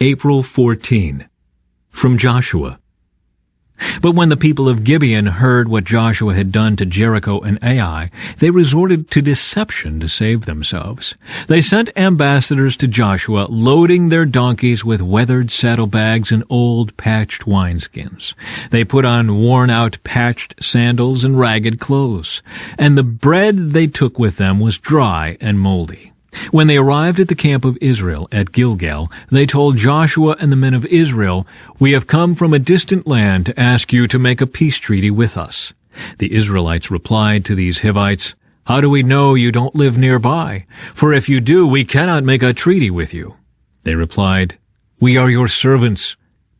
April 14. From Joshua. But when the people of Gibeon heard what Joshua had done to Jericho and Ai, they resorted to deception to save themselves. They sent ambassadors to Joshua, loading their donkeys with weathered saddlebags and old patched wineskins. They put on worn-out patched sandals and ragged clothes, and the bread they took with them was dry and moldy. When they arrived at the camp of Israel at Gilgal, they told Joshua and the men of Israel, "We have come from a distant land to ask you to make a peace treaty with us." The Israelites replied to these Hivites, "How do we know you don't live nearby? For if you do, we cannot make a treaty with you." They replied, "We are your servants."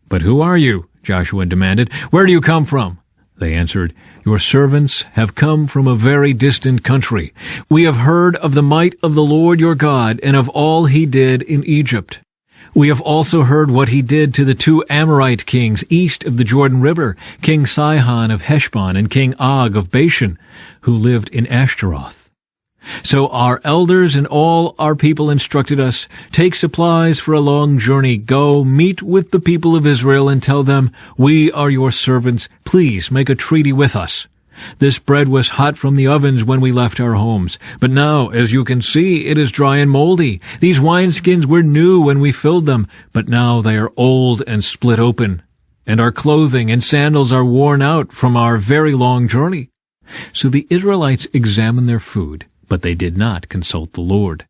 "But who are you?" Joshua demanded. "Where do you come from?" They answered, "Your servants have come from a very distant country. We have heard of the might of the Lord your God and of all he did in Egypt. We have also heard what he did to the 2 Amorite kings east of the Jordan River, King Sihon of Heshbon and King Og of Bashan, who lived in Ashtaroth. So our elders and all our people instructed us, 'Take supplies for a long journey. Go, meet with the people of Israel and tell them, "We are your servants. Please make a treaty with us." This bread was hot from the ovens when we left our homes. But now, as you can see, it is dry and moldy. These wineskins were new when we filled them, but now they are old and split open. And our clothing and sandals are worn out from our very long journey." So the Israelites examined their food, but they did not consult the Lord.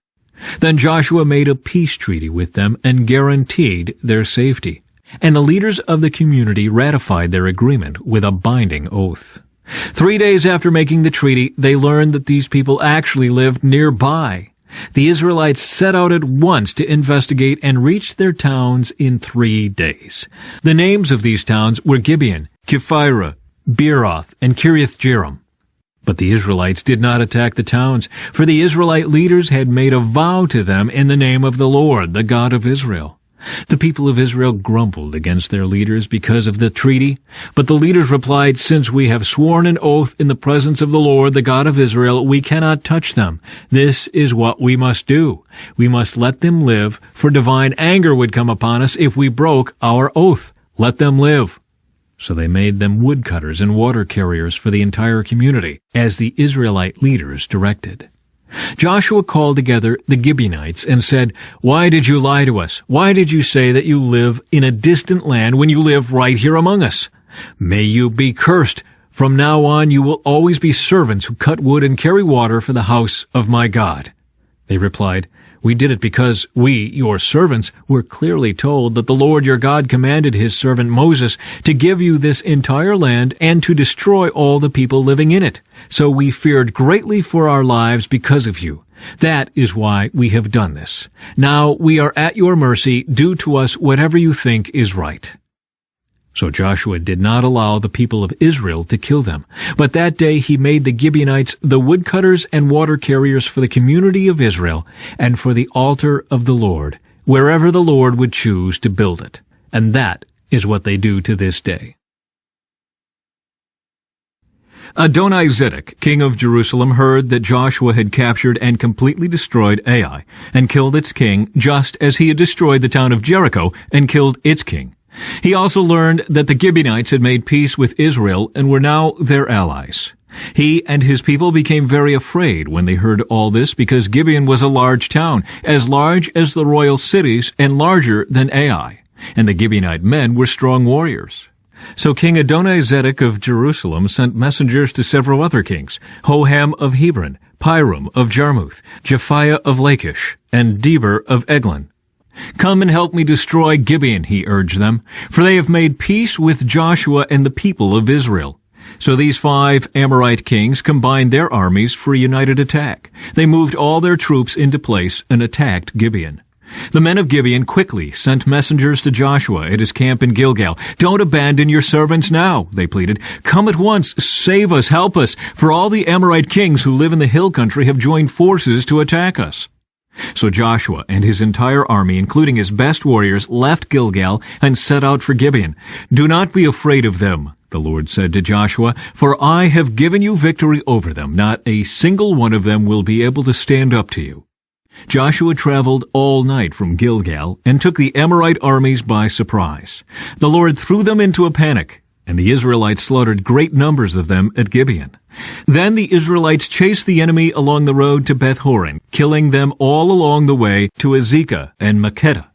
Then Joshua made a peace treaty with them and guaranteed their safety. And the leaders of the community ratified their agreement with a binding oath. 3 days after making the treaty, they learned that these people actually lived nearby. The Israelites set out at once to investigate and reached their towns in 3 days. The names of these towns were Gibeon, Kephirah, Beeroth, and Kiriath-Jearim. But the Israelites did not attack the towns, for the Israelite leaders had made a vow to them in the name of the Lord, the God of Israel. The people of Israel grumbled against their leaders because of the treaty, but the leaders replied, "Since we have sworn an oath in the presence of the Lord, the God of Israel, we cannot touch them. This is what we must do. We must let them live, for divine anger would come upon us if we broke our oath. Let them live." So they made them woodcutters and water carriers for the entire community, as the Israelite leaders directed. Joshua called together the Gibeonites and said, "Why did you lie to us? Why did you say that you live in a distant land when you live right here among us? May you be cursed. From now on you will always be servants who cut wood and carry water for the house of my God." They replied, "We did it because we, your servants, were clearly told that the Lord your God commanded his servant Moses to give you this entire land and to destroy all the people living in it. So we feared greatly for our lives because of you. That is why we have done this. Now we are at your mercy. Do to us whatever you think is right." So Joshua did not allow the people of Israel to kill them. But that day he made the Gibeonites the woodcutters and water carriers for the community of Israel and for the altar of the Lord, wherever the Lord would choose to build it. And that is what they do to this day. Adoni-Zedek, king of Jerusalem, heard that Joshua had captured and completely destroyed Ai and killed its king, just as he had destroyed the town of Jericho and killed its king. He also learned that the Gibeonites had made peace with Israel and were now their allies. He and his people became very afraid when they heard all this, because Gibeon was a large town, as large as the royal cities and larger than Ai, and the Gibeonite men were strong warriors. So King Adoni-Zedek of Jerusalem sent messengers to several other kings, Hoham of Hebron, Piram of Jarmuth, Japhiah of Lachish, and Deber of Eglon. "Come and help me destroy Gibeon," he urged them, "for they have made peace with Joshua and the people of Israel." So these 5 Amorite kings combined their armies for a united attack. They moved all their troops into place and attacked Gibeon. The men of Gibeon quickly sent messengers to Joshua at his camp in Gilgal. "Don't abandon your servants now," they pleaded. "Come at once, save us, help us, for all the Amorite kings who live in the hill country have joined forces to attack us." So Joshua and his entire army, including his best warriors, left Gilgal and set out for Gibeon. "Do not be afraid of them," the Lord said to Joshua, "for I have given you victory over them. Not a single one of them will be able to stand up to you." Joshua traveled all night from Gilgal and took the Amorite armies by surprise. The Lord threw them into a panic, and the Israelites slaughtered great numbers of them at Gibeon. Then the Israelites chased the enemy along the road to Beth-horon, killing them all along the way to Azekah and Makkedah.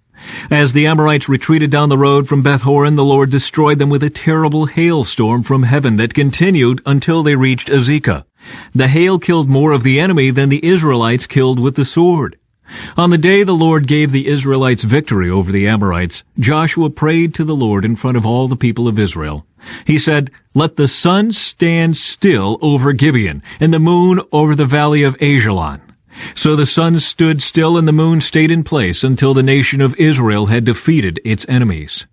As the Amorites retreated down the road from Beth-horon, the Lord destroyed them with a terrible hailstorm from heaven that continued until they reached Azekah. The hail killed more of the enemy than the Israelites killed with the sword. On the day the Lord gave the Israelites victory over the Amorites, Joshua prayed to the Lord in front of all the people of Israel. He said, "Let the sun stand still over Gibeon, and the moon over the valley of Ajalon." So the sun stood still and the moon stayed in place until the nation of Israel had defeated its enemies.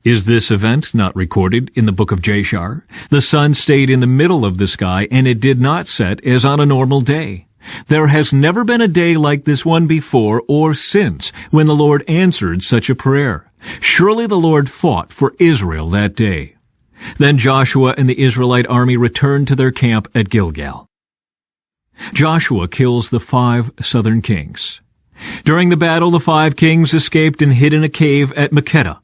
Is this event not recorded in the book of Jashar? The sun stayed in the middle of the sky, and it did not set as on a normal day. There has never been a day like this one before or since when the Lord answered such a prayer. Surely the Lord fought for Israel that day. Then Joshua and the Israelite army returned to their camp at Gilgal. Joshua kills the 5 southern kings. During the battle, the 5 kings escaped and hid in a cave at Makkedah.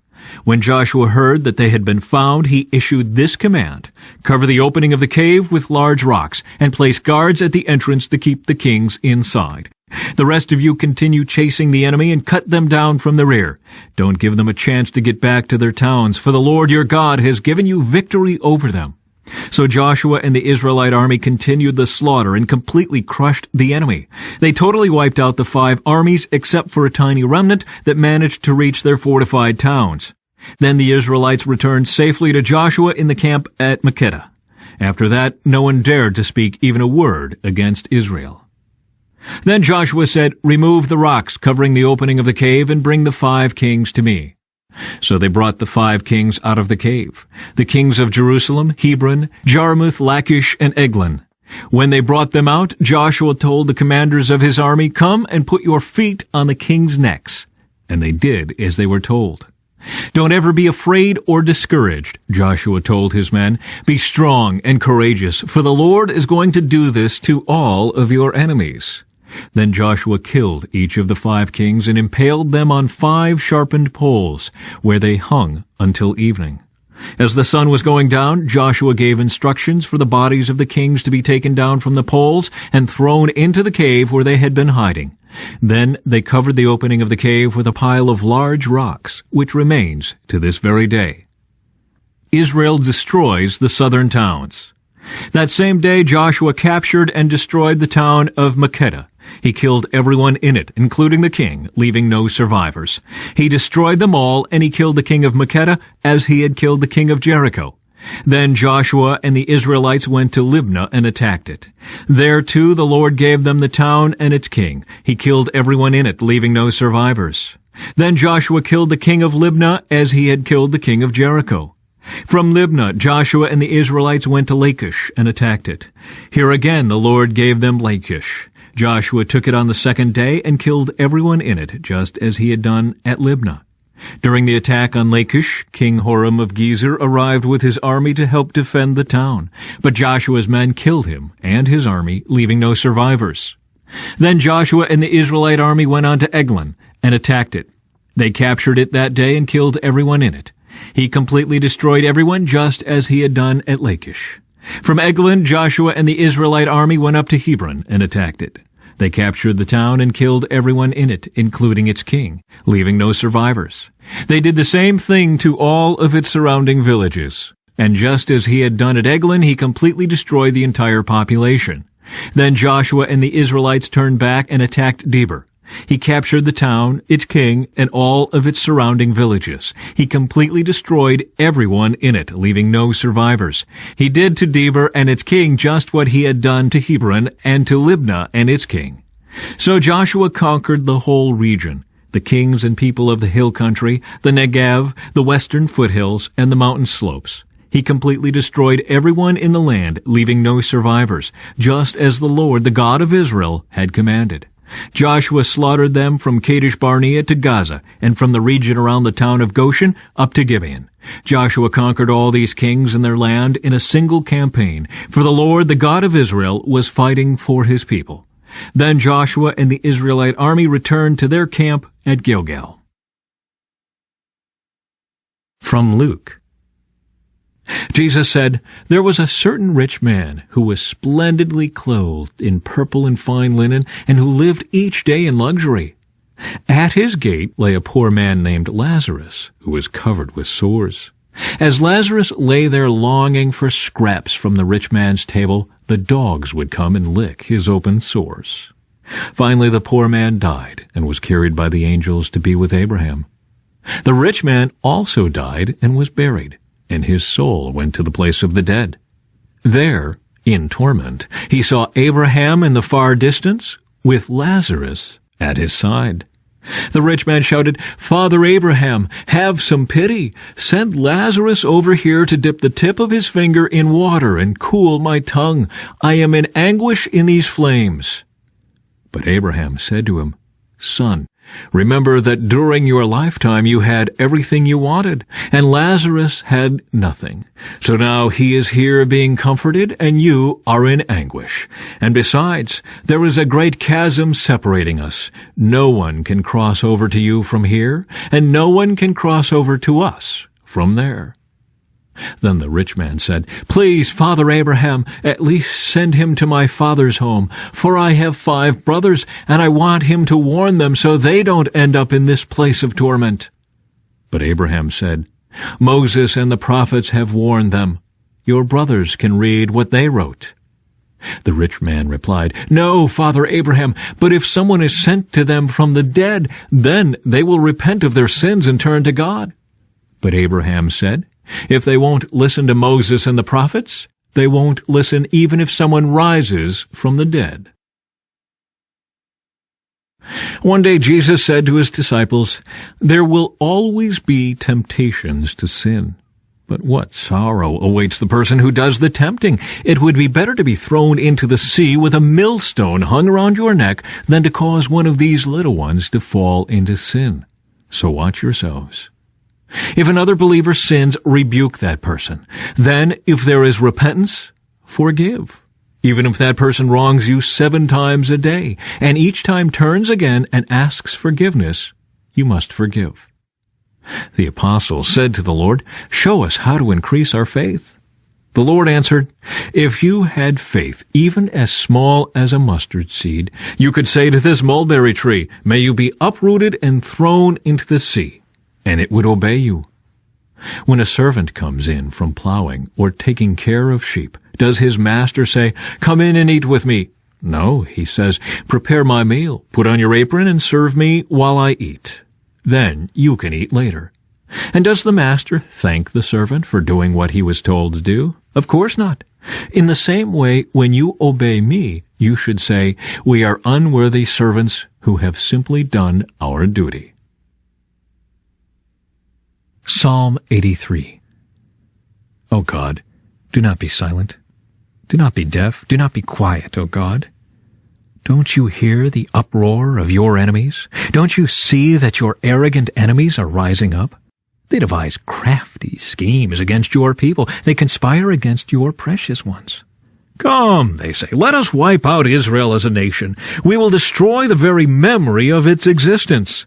When Joshua heard that they had been found, he issued this command: "Cover the opening of the cave with large rocks, and place guards at the entrance to keep the kings inside. The rest of you continue chasing the enemy and cut them down from the rear. Don't give them a chance to get back to their towns, for the Lord your God has given you victory over them." So Joshua and the Israelite army continued the slaughter and completely crushed the enemy. They totally wiped out the 5 armies except for a tiny remnant that managed to reach their fortified towns. Then the Israelites returned safely to Joshua in the camp at Makkedah. After that, no one dared to speak even a word against Israel. Then Joshua said, "Remove the rocks covering the opening of the cave and bring the 5 kings to me." So they brought the 5 kings out of the cave, the kings of Jerusalem, Hebron, Jarmuth, Lachish, and Eglon. When they brought them out, Joshua told the commanders of his army, "Come and put your feet on the kings' necks." And they did as they were told. "Don't ever be afraid or discouraged," Joshua told his men. "Be strong and courageous, for the Lord is going to do this to all of your enemies." Then Joshua killed each of the 5 kings and impaled them on 5 sharpened poles, where they hung until evening. As the sun was going down, Joshua gave instructions for the bodies of the kings to be taken down from the poles and thrown into the cave where they had been hiding. Then they covered the opening of the cave with a pile of large rocks, which remains to this very day. Israel destroys the southern towns. That same day Joshua captured and destroyed the town of Makkedah. He killed everyone in it, including the king, leaving no survivors. He destroyed them all, and he killed the king of Makkedah as he had killed the king of Jericho. Then Joshua and the Israelites went to Libnah and attacked it. There, too, the Lord gave them the town and its king. He killed everyone in it, leaving no survivors. Then Joshua killed the king of Libnah as he had killed the king of Jericho. From Libnah, Joshua and the Israelites went to Lachish and attacked it. Here again the Lord gave them Lachish. Joshua took it on the 2nd day and killed everyone in it, just as he had done at Libnah. During the attack on Lachish, King Horam of Gezer arrived with his army to help defend the town. But Joshua's men killed him and his army, leaving no survivors. Then Joshua and the Israelite army went on to Eglon and attacked it. They captured it that day and killed everyone in it. He completely destroyed everyone, just as he had done at Lachish. From Eglon, Joshua and the Israelite army went up to Hebron and attacked it. They captured the town and killed everyone in it, including its king, leaving no survivors. They did the same thing to all of its surrounding villages. And just as he had done at Eglon, he completely destroyed the entire population. Then Joshua and the Israelites turned back and attacked Debir. He captured the town, its king, and all of its surrounding villages. He completely destroyed everyone in it, leaving no survivors. He did to Debir and its king just what he had done to Hebron and to Libnah and its king. So Joshua conquered the whole region, the kings and people of the hill country, the Negev, the western foothills, and the mountain slopes. He completely destroyed everyone in the land, leaving no survivors, just as the Lord, the God of Israel, had commanded. Joshua slaughtered them from Kadesh Barnea to Gaza, and from the region around the town of Goshen up to Gibeon. Joshua conquered all these kings and their land in a single campaign, for the Lord, the God of Israel, was fighting for his people. Then Joshua and the Israelite army returned to their camp at Gilgal. From Luke. Jesus said, "There was a certain rich man who was splendidly clothed in purple and fine linen, and who lived each day in luxury. At his gate lay a poor man named Lazarus, who was covered with sores. As Lazarus lay there longing for scraps from the rich man's table, the dogs would come and lick his open sores. Finally, the poor man died and was carried by the angels to be with Abraham. The rich man also died and was buried, and his soul went to the place of the dead. There, in torment, he saw Abraham in the far distance, with Lazarus at his side. The rich man shouted, 'Father Abraham, have some pity. Send Lazarus over here to dip the tip of his finger in water and cool my tongue. I am in anguish in these flames.' But Abraham said to him, 'Son, remember that during your lifetime you had everything you wanted, and Lazarus had nothing. So now he is here being comforted, and you are in anguish. And besides, there is a great chasm separating us. No one can cross over to you from here, and no one can cross over to us from there.' Then the rich man said, 'Please, Father Abraham, at least send him to my father's home, for I have 5 brothers, and I want him to warn them so they don't end up in this place of torment.' But Abraham said, 'Moses and the prophets have warned them. Your brothers can read what they wrote.' The rich man replied, 'No, Father Abraham, but if someone is sent to them from the dead, then they will repent of their sins and turn to God.' But Abraham said, 'If they won't listen to Moses and the prophets, they won't listen even if someone rises from the dead.'" One day Jesus said to his disciples, "There will always be temptations to sin. But what sorrow awaits the person who does the tempting? It would be better to be thrown into the sea with a millstone hung around your neck than to cause one of these little ones to fall into sin. So watch yourselves. If another believer sins, rebuke that person. Then, if there is repentance, forgive. Even if that person wrongs you 7 times a day, and each time turns again and asks forgiveness, you must forgive." The apostle said to the Lord, "Show us how to increase our faith." The Lord answered, "If you had faith, even as small as a mustard seed, you could say to this mulberry tree, 'May you be uprooted and thrown into the sea,' and it would obey you. When a servant comes in from plowing or taking care of sheep, does his master say, 'Come in and eat with me'? No, he says, 'Prepare my meal, put on your apron, and serve me while I eat. Then you can eat later.' And does the master thank the servant for doing what he was told to do? Of course not. In the same way, when you obey me, you should say, 'We are unworthy servants who have simply done our duty.'" Psalm 83. O God, do not be silent. Do not be deaf. Do not be quiet, O God. Don't you hear the uproar of your enemies? Don't you see that your arrogant enemies are rising up? They devise crafty schemes against your people. They conspire against your precious ones. "Come," they say, "let us wipe out Israel as a nation. We will destroy the very memory of its existence."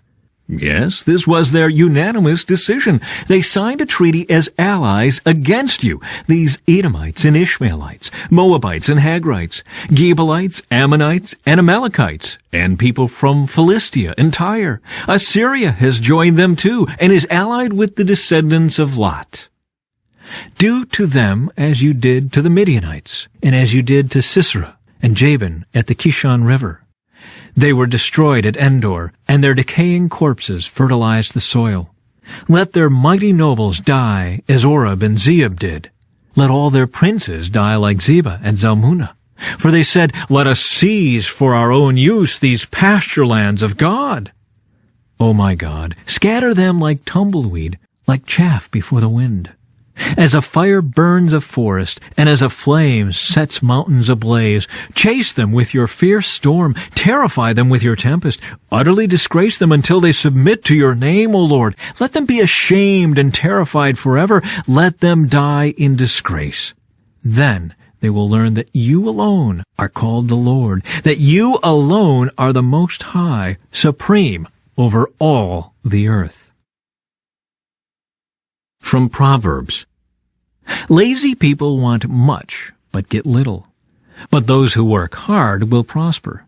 Yes, this was their unanimous decision. They signed a treaty as allies against you, these Edomites and Ishmaelites, Moabites and Hagrites, Gebalites, Ammonites, and Amalekites, and people from Philistia and Tyre. Assyria has joined them too, and is allied with the descendants of Lot. Do to them as you did to the Midianites, and as you did to Sisera and Jabin at the Kishon River. They were destroyed at Endor, and their decaying corpses fertilized the soil. Let their mighty nobles die as Oreb and Zeeb did. Let all their princes die like Zebah and Zalmunna. For they said, "Let us seize for our own use these pasture lands of God." O my God, scatter them like tumbleweed, like chaff before the wind. As a fire burns a forest, and as a flame sets mountains ablaze, chase them with your fierce storm, terrify them with your tempest, utterly disgrace them until they submit to your name, O Lord. Let them be ashamed and terrified forever. Let them die in disgrace. Then they will learn that you alone are called the Lord, that you alone are the Most High, supreme over all the earth. From Proverbs. Lazy people want much, but get little. But those who work hard will prosper.